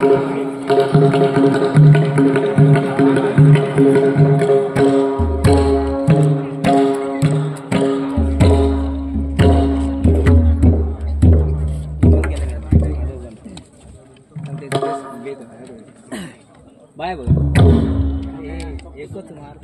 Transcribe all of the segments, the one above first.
Bye बघ एकच मार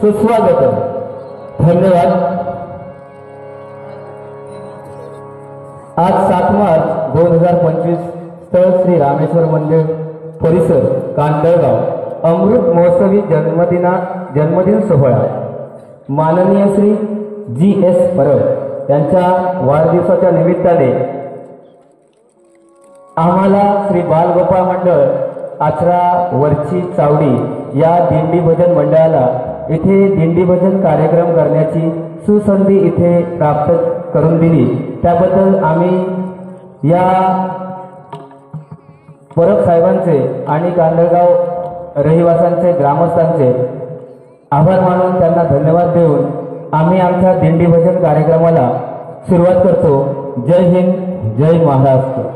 सुस्वागतम. धन्यवाद. आज 7 मार्च 2025 स्थळ श्री रामेश्वर मंदिर परिसर कांदळगाव अमृत महोत्सवी जन्मदिन सोहळा माननीय श्री GS परब यांच्या वाढदिवसाच्या निमित्ताने आम्हाला श्री बालगोपाळ मंडळ आचरा वरची चावडी या दिंडी भजन मंडळाला इथे दिंडी भजन कार्यक्रम करण्याची सुसंधी इथे प्राप्त करून दिली. त्याबद्दल आम्ही या परब साहेबांचे आणि कांदळगाव रहिवाशांचे ग्रामस्थांचे आभार मानून त्यांना धन्यवाद देऊन आम्ही आमच्या दिंडी भजन कार्यक्रमाला सुरुवात करतो. जय हिंद, जय महाराष्ट्र.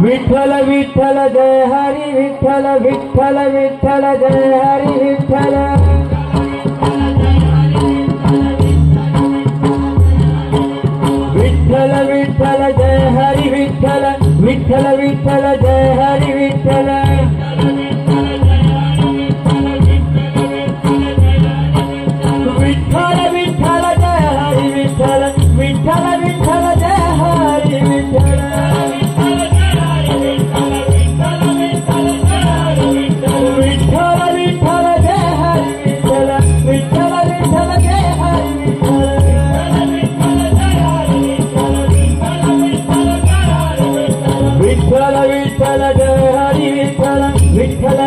विठ्ठल विठ्ठल जय हरी विठ्ठल विठ्ठल विठ्ठल जय हरी विठ्ठल विठ्ठल विठ्ठल जय हरी विठ्ठल विठ्ठल विठ्ठल जय हरी विठ्ठल विठ्ठल विठ्ठल जय हरी विठ्ठल विठ्ठल विठ्ठल जय हरी विठ्ठल विठ्ठल विठ्ठल जय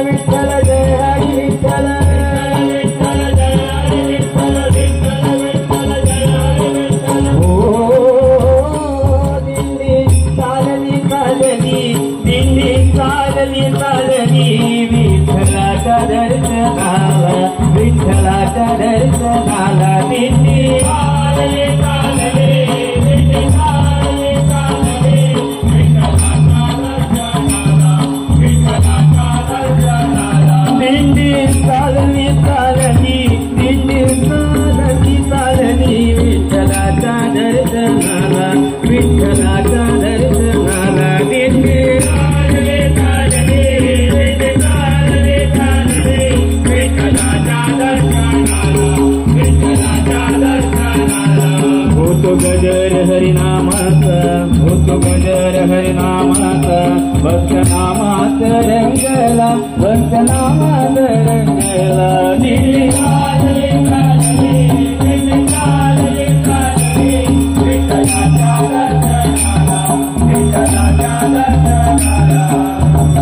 विठ्ठल जय हरी विठ्ठल विठ्ठल जय हरी विठ्ठल विठ्ठल विठ्ठल जय हरी विठ्ठल हो दिंडी चालली चालली दिंडी चालली चालली विठ्ठलाच्या दर्शनाला विठ्ठलाच्या दर्शनाला दिंडी चालली चालली दिंडी चालली चालली दिंडी चालली चालली दिंडी चालली चालली विठ्ठलाच्या दर्शनाला विठ्ठलाच्या दर्शनाला दिंडी चालली चालली दिंडी चालली चालली विठ्ठलाच्या दर्शनाला विठ्ठलाच्या दर्शनाला होतो गजर हरिनामाचा होतो गजर हरिनामाचा भक्त नामात रंगला भक्त नामात रंगला दिंडी चालली चालली दिंडी चालली चालली विठ्ठलाच्या दर्शनाला विठ्ठलाच्या दर्शनाला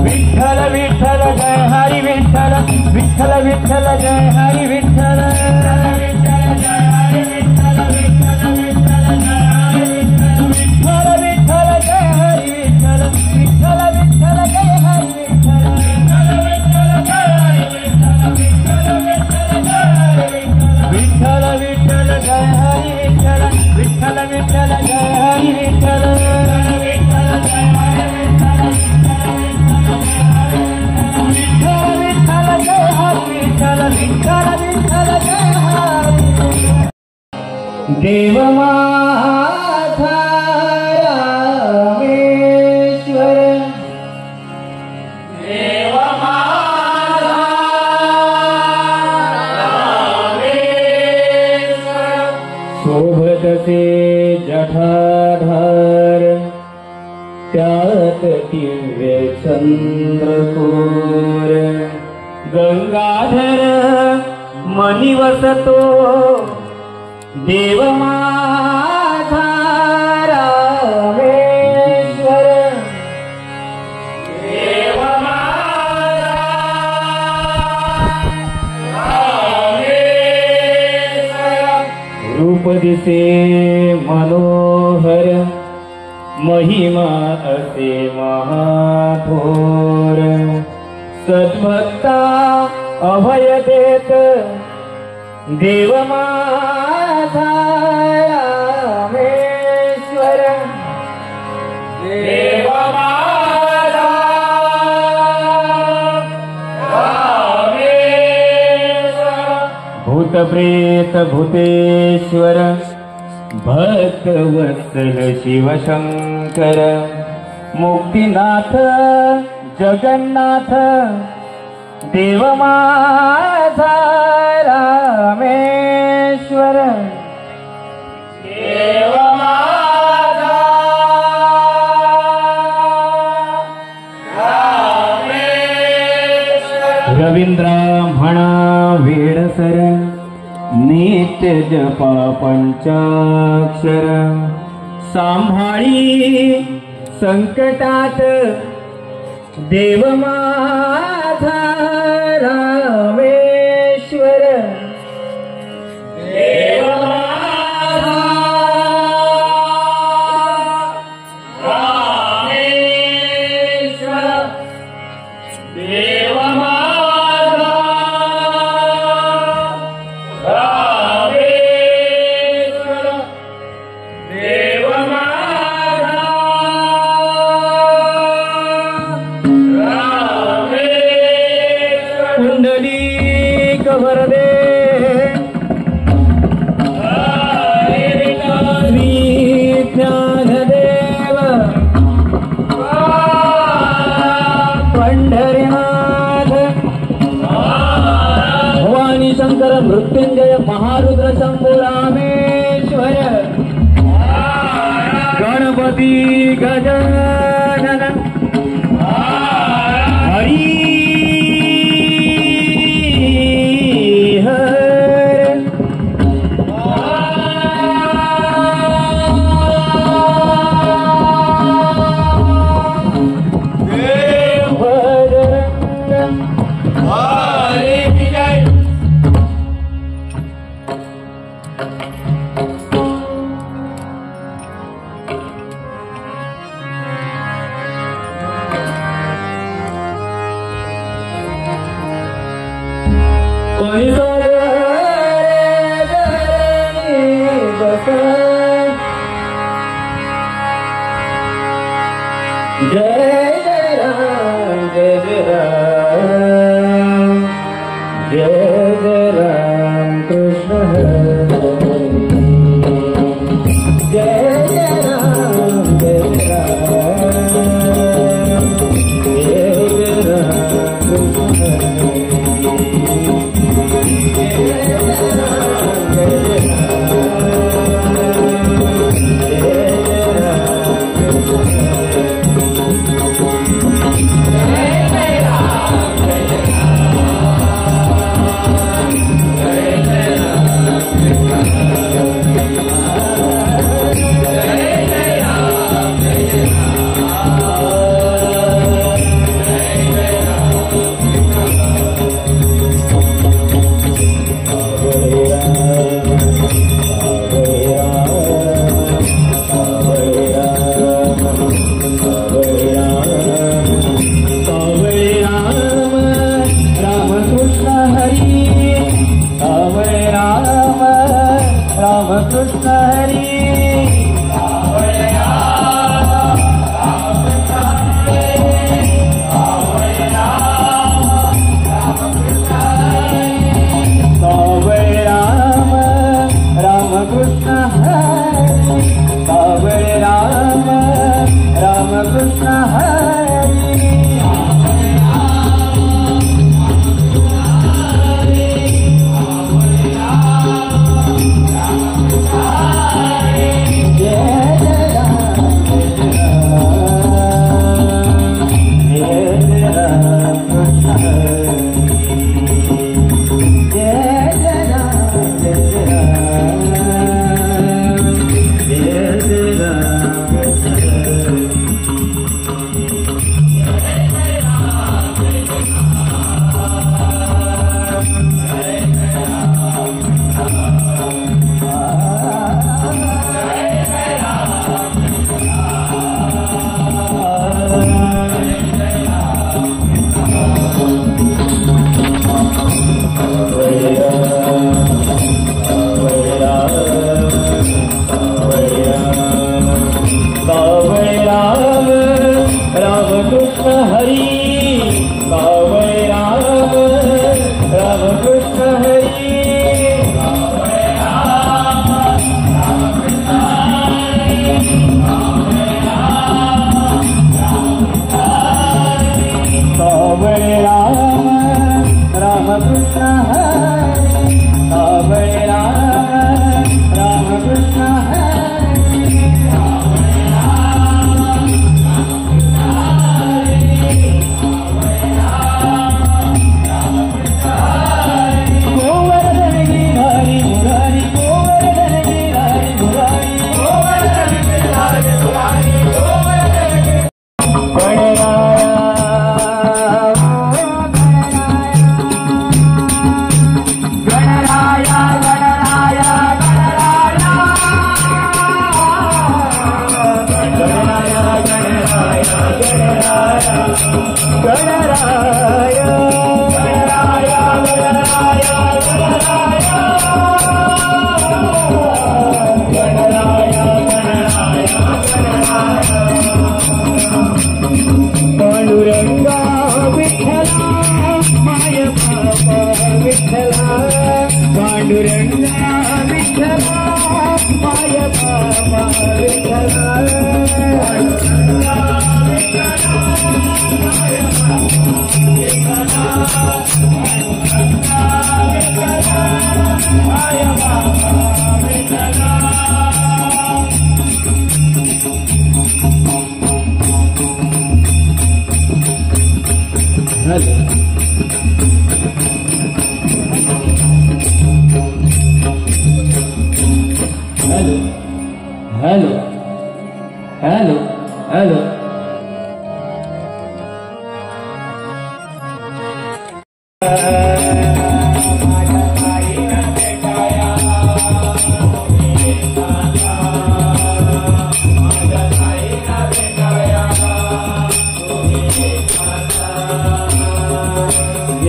विठ्ठल विठ्ठल जय हरी विठ्ठल विठ्ठल विठ्ठल जय हरी विठ्ठल विठ्ठल जय हरी विठ्ठल विठ्ठल विठ्ठल जय हरी विठ्ठल विठ्ठल जय हरी विठ्ठल विठ्ठल विठ्ठल जय हरी विठ्ठल विठ्ठल विठ्ठल जय हरी विठ्ठल विठ्ठल जय हरी विठ्ठल विठ्ठल विठ्ठल जय हरी विठ्ठल विठ्ठल जय हरी विठ्ठल विठ्ठल जय हरी विठ्ठल विठ्ठल विठ्ठल जय हरी देव माझा रामेश्वर देव माझा रामेश्वर शोभतसे जठाधार त्यात दिव्य चंद्रकोर गंगाधर मनी वसतो देव माझा रामेश्वर देव माझा रामेश्वर रूप दिसे मनोहर महिमा असे महाथोर सद्भक्ता अभय देत देव माझा रामेश्वर देव माझा रामेश्वर भूतप्रेत भूतेश्वर भक्तवत्सल शिवशंकर मुक्तिनाथ जगन्नाथ देव माझा रामेश्वर देव माझा रामेश्वर रवींद्र म्हणा वेडसर नित्य जपा पंचाक्षर सांभाळी संकटात देव माझा रामेश्वर देव माझा रामेश्वर देव माझा रामेश्वर देव माझा कुंडलिक वरदे श्री ज्ञानदेव पंढरीनाथ भवानी शंकर मृत्युंजय महारुद्र शंभू रामेश्वर गणपती गजानन हरी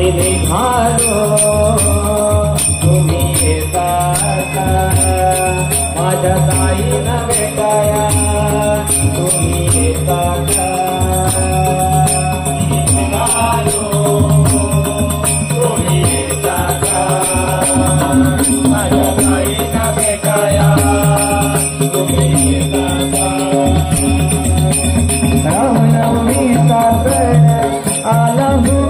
निघालो तुम्ही येतात माझ्या ताईला भेटाया तुम्ही येतात निघालो तुम्ही येतात माझ्या ताईला भेटाया तुम्ही येतात रामनवमीचा सण आला हो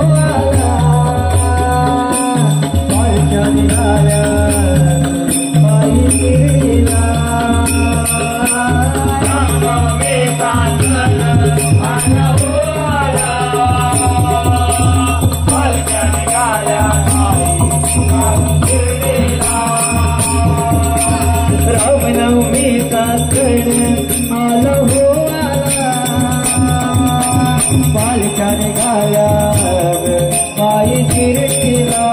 रामनवमीचा सण आला हो पालख्या निघाल्या पायी शिर्डीला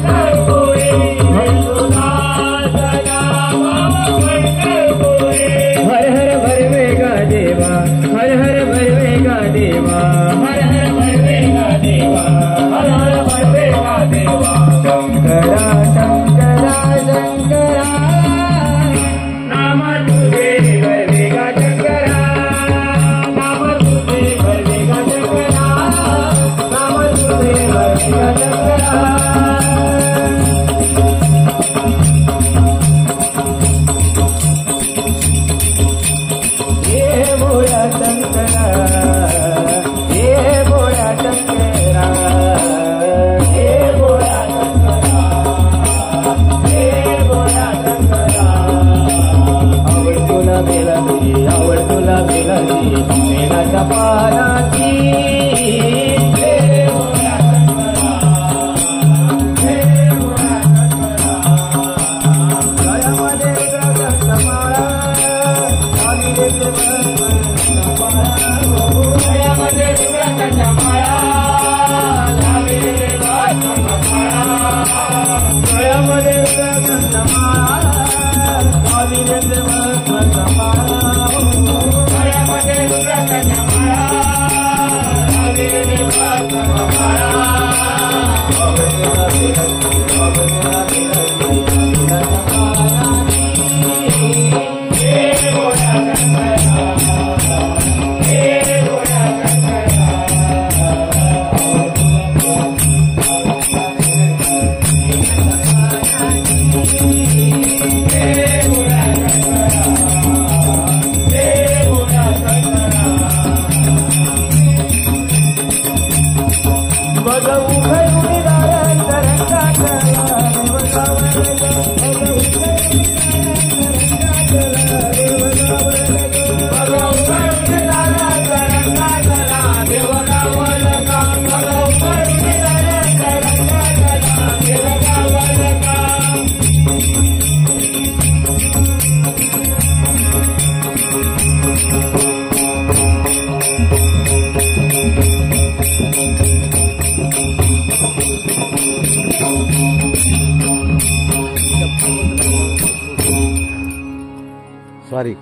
Hare सॉरी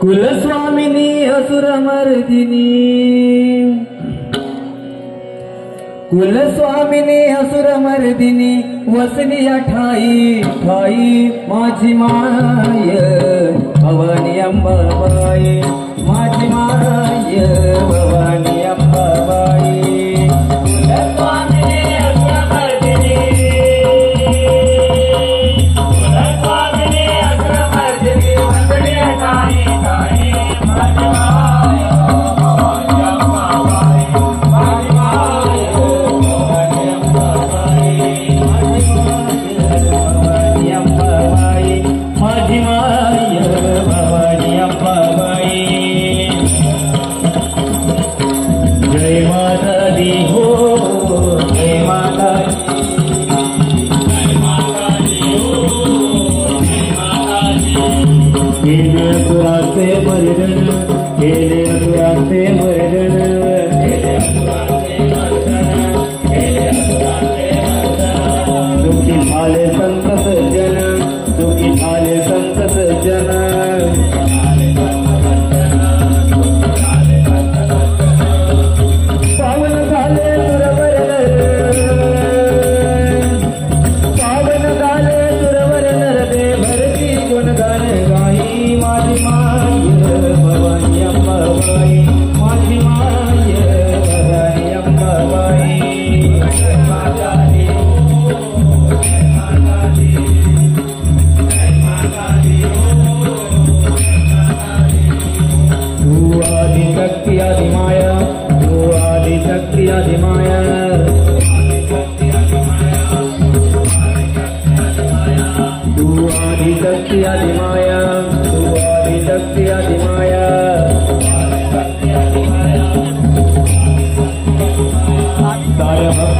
कुलस्वामिनी असुरमर्दिनी कुलस्वामिनी असुरमर्दिनी वसली ठाई ठाई माझी माय भवानी अंबाबाई माझी माय भवानी अंबाबाई कुलस्वामिनी असुरमर्दिनी कुलस्वामिनी असुरमर्दिनी वसली ठाई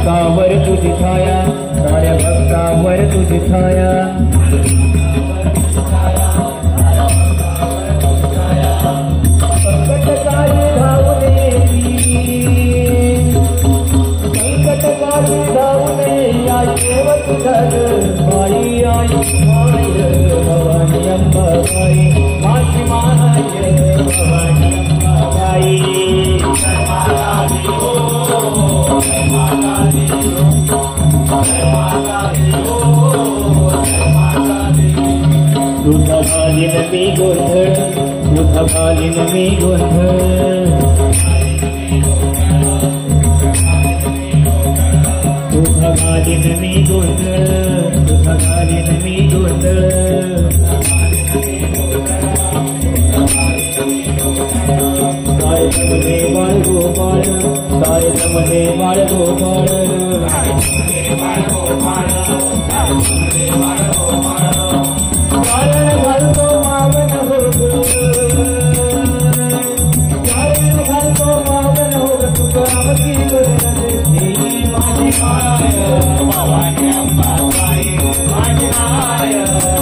भक्तावर तुझी छाया साऱ्या भक्तावर तुझी छाया संकटकाली धावून आई देव तुझ्या by I my Bhavani Ambabai माझी माय भवानी घालीन मी गोंधळ तुझा घालीन मी गोंधळ तुझा घालीन मी गोंधळ तुझा घालीन मी गोंधळ मध्ये बाळ गोपाळ मध्ये बाळ गोपाळ घालतो मागण होत घालतो मागण होत तुकावती माझी माय भवानी अंबा बाई माझी माय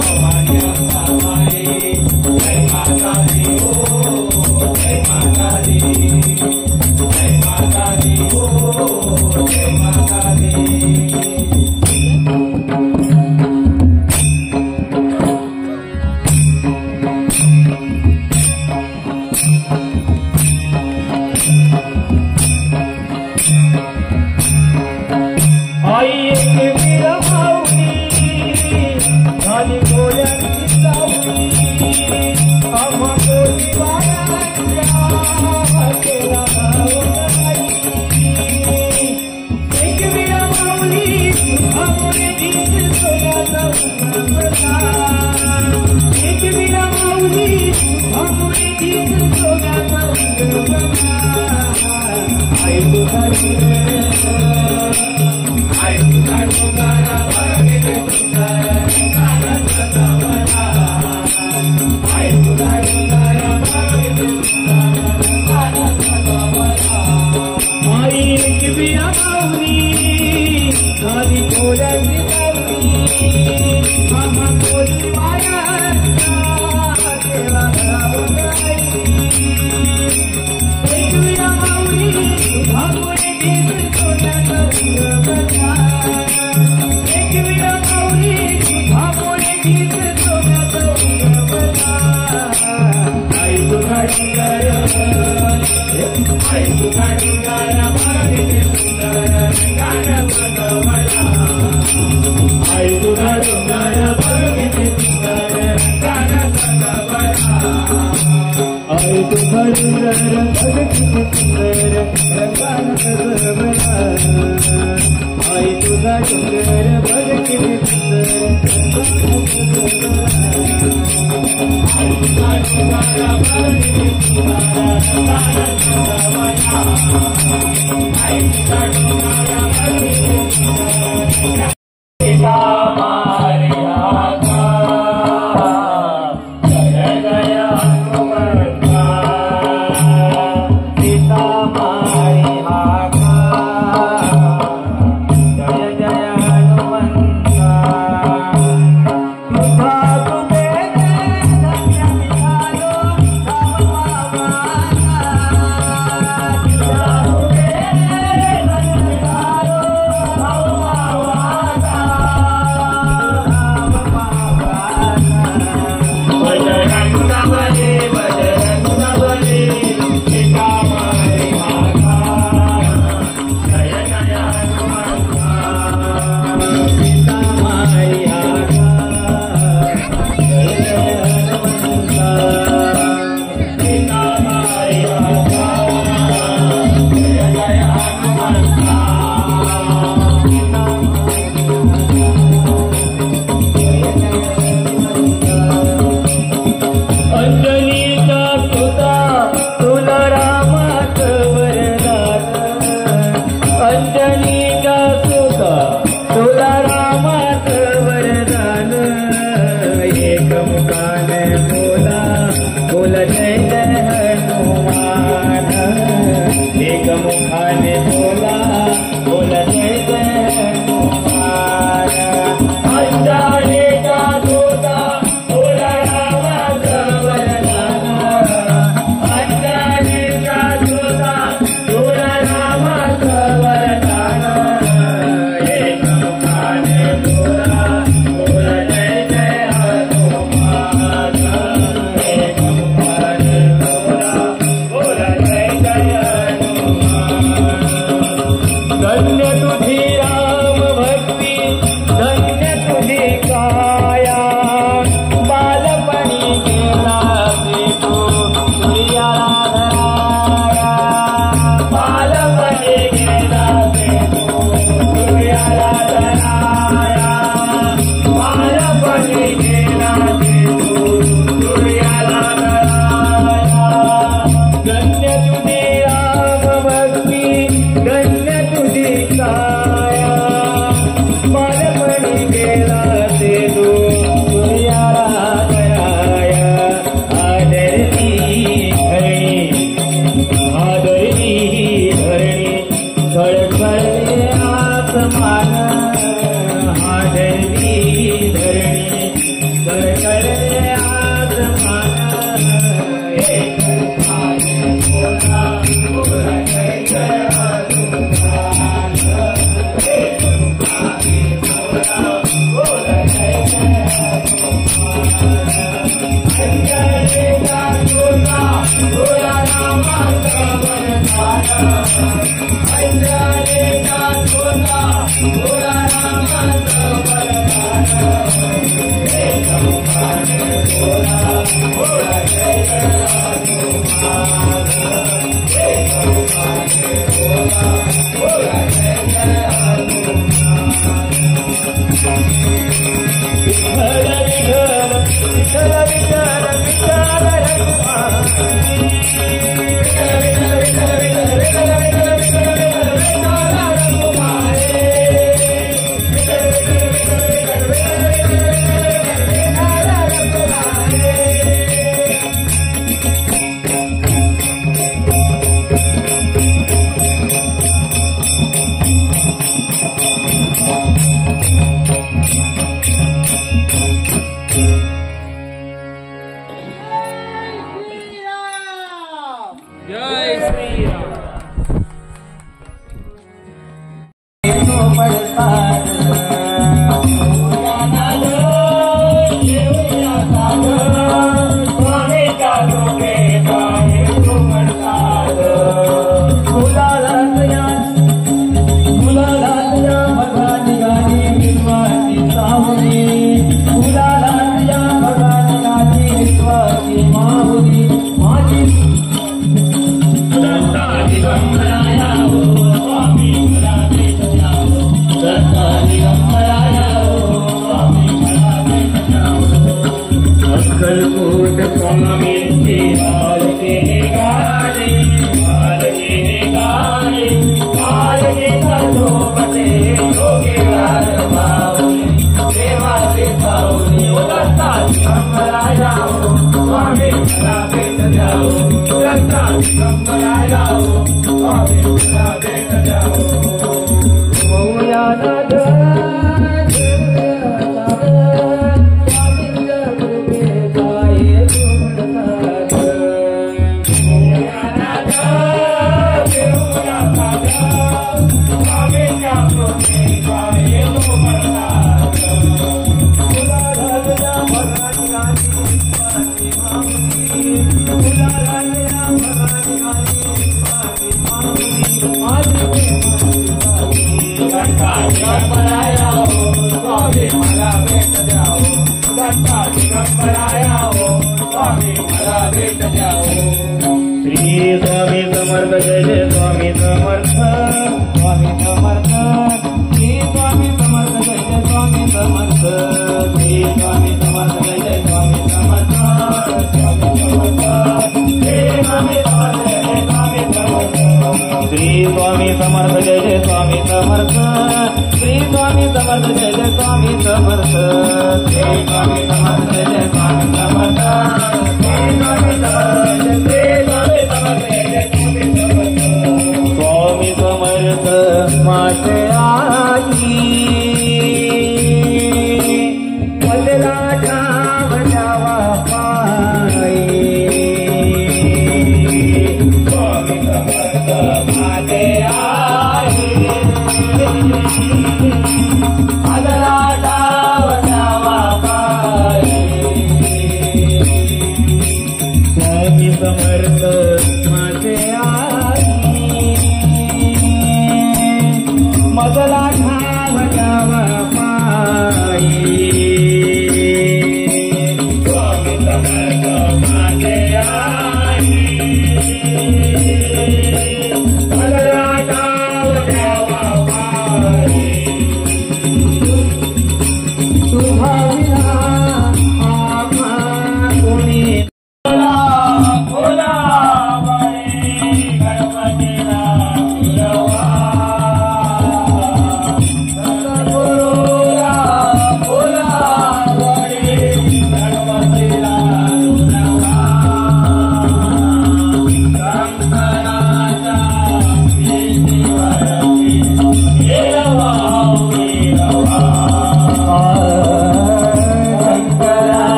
भवानी अंबा बाई जय माता दी हो जय माता दी जय माता दी हो जय माता दी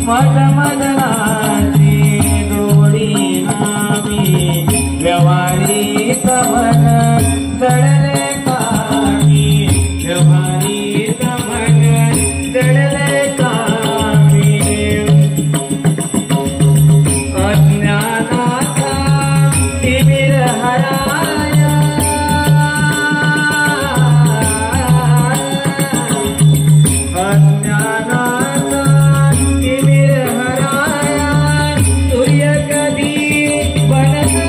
मदनाची जोडी नावी व्यवहारी तमन जडले कामी व्यवहारी तमन जडले कामी अज्ञानाचा तिमिर हराया अज्ञानाचा तिमिर हराया सूर्य कधी बनला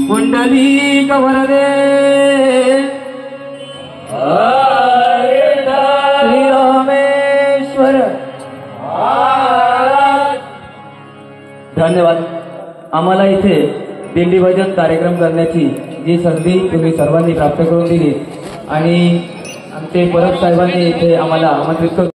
पुंडलिक वरदे धन्यवाद. आम्हाला इथे दिंडी भजन कार्यक्रम करण्याची जी संधी तुम्ही सर्वांनी प्राप्त करून दिली आणि आमचे परब साहेबांनी इथे आम्हाला आमंत्रित करून